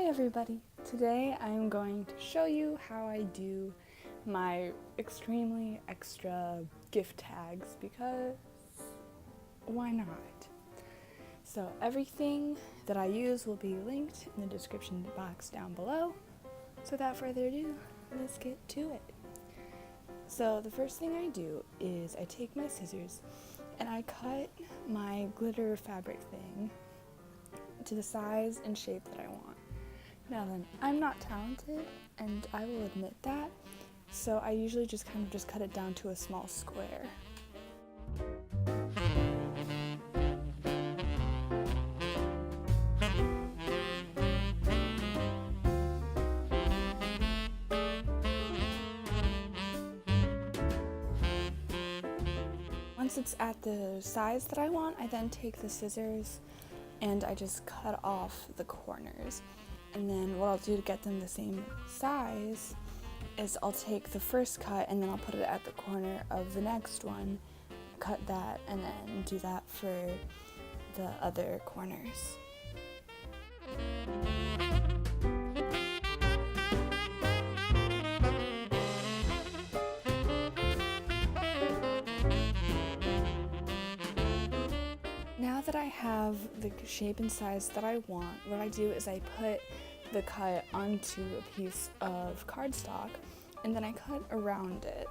Hi everybody! Today I'm going to show you how I do my extremely extra gift tags because why not? So everything that I use will be linked in the description box down below. So without further ado, let's get to it. So the first thing I do is I take my scissors and I cut my glitter fabric thing to the size and shape that I want. Now then, I'm not talented, and I will admit that, so I usually just cut it down to a small square. Once it's at the size that I want, I then take the scissors and I just cut off the corners. And then what I'll do to get them the same size is I'll take the first cut and then I'll put it at the corner of the next one, cut that, and then do that for the other corners. Now that I have the shape and size that I want, what I do is I put the cut onto a piece of cardstock and then I cut around it.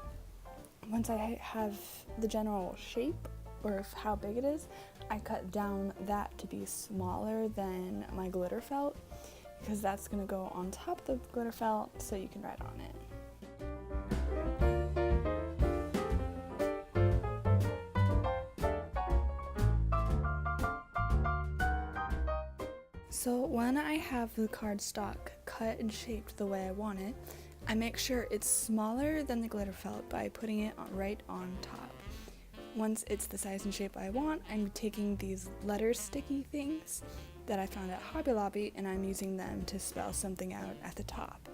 Once I have the general shape or how big it is, I cut down that to be smaller than my glitter felt because that's going to go on top of the glitter felt so you can write on it. So when I have the cardstock cut and shaped the way I want it, I make sure it's smaller than the glitter felt by putting it right on top. Once it's the size and shape I want, I'm taking these letter sticky things that I found at Hobby Lobby and I'm using them to spell something out at the top.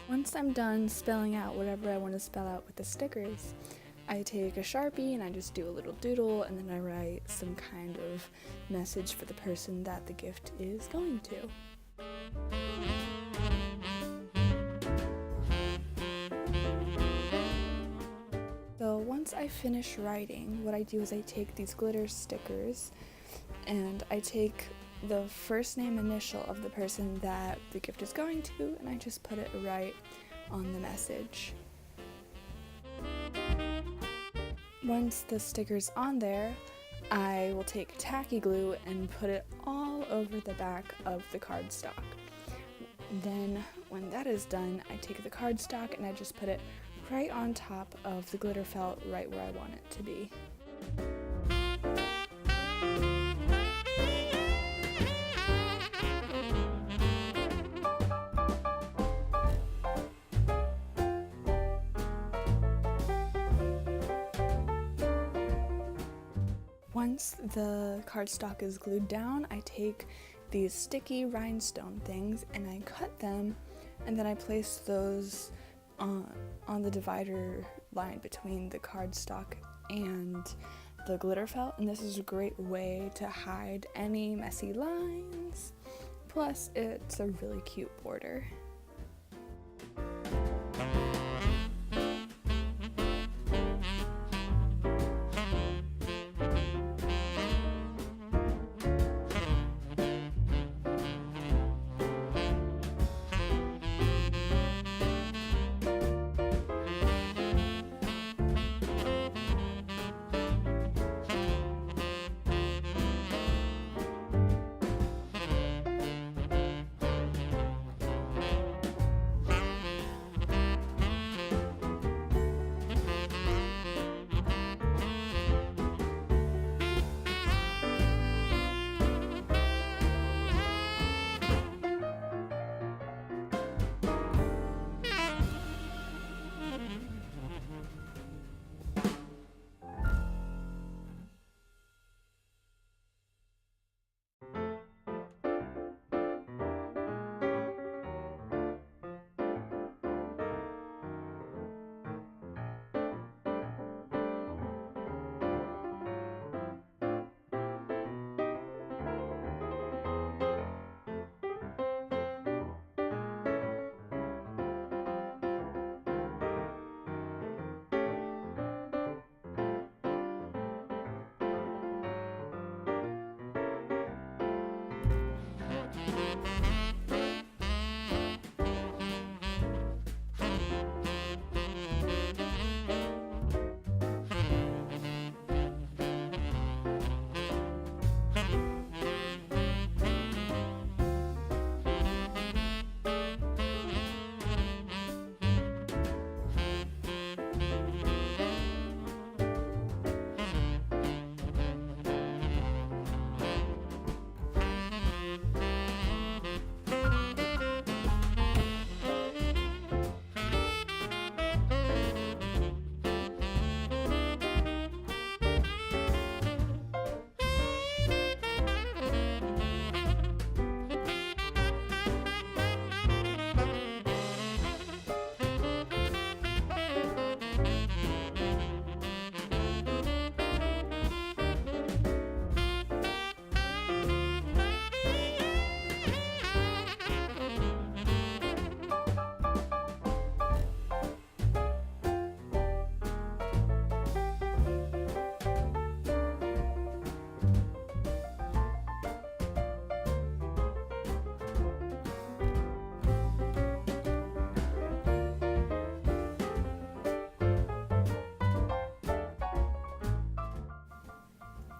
Once I'm done spelling out whatever I want to spell out with the stickers, I take a Sharpie and I just do a little doodle and then I write some kind of message for the person that the gift is going to. So once I finish writing, what I do is I take these glitter stickers and I take the first name initial of the person that the gift is going to and I just put it right on the message. Once the sticker's on there, I will take Tacky Glue and put it all over the back of the cardstock. Then when that is done, I take the cardstock and I just put it right on top of the glitter felt right where I want it to be. Once the cardstock is glued down, I take these sticky rhinestone things and I cut them and then I place those on the divider line between the cardstock and the glitter felt, and this is a great way to hide any messy lines. Plus, it's a really cute border.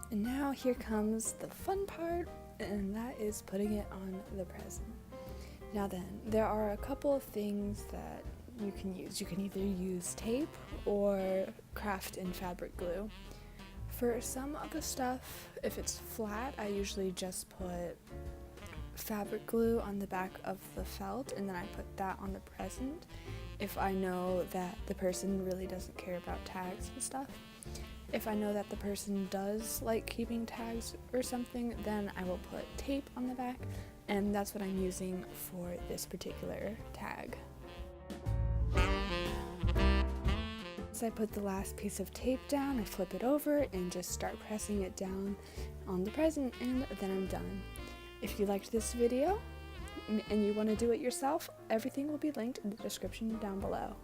And now here comes the fun part, and that is putting it on the present. Now then, there are a couple of things that you can use. You can either use tape or craft in fabric glue. For some of the stuff, if it's flat, I usually just put fabric glue on the back of the felt, and then I put that on the present if I know that the person really doesn't care about tags and stuff. If I know that the person does like keeping tags or something, then I will put tape on the back, and that's what I'm using for this particular tag. As I put the last piece of tape down, I flip it over and just start pressing it down on the present, and then I'm done. If you liked this video and you want to do it yourself, everything will be linked in the description down below.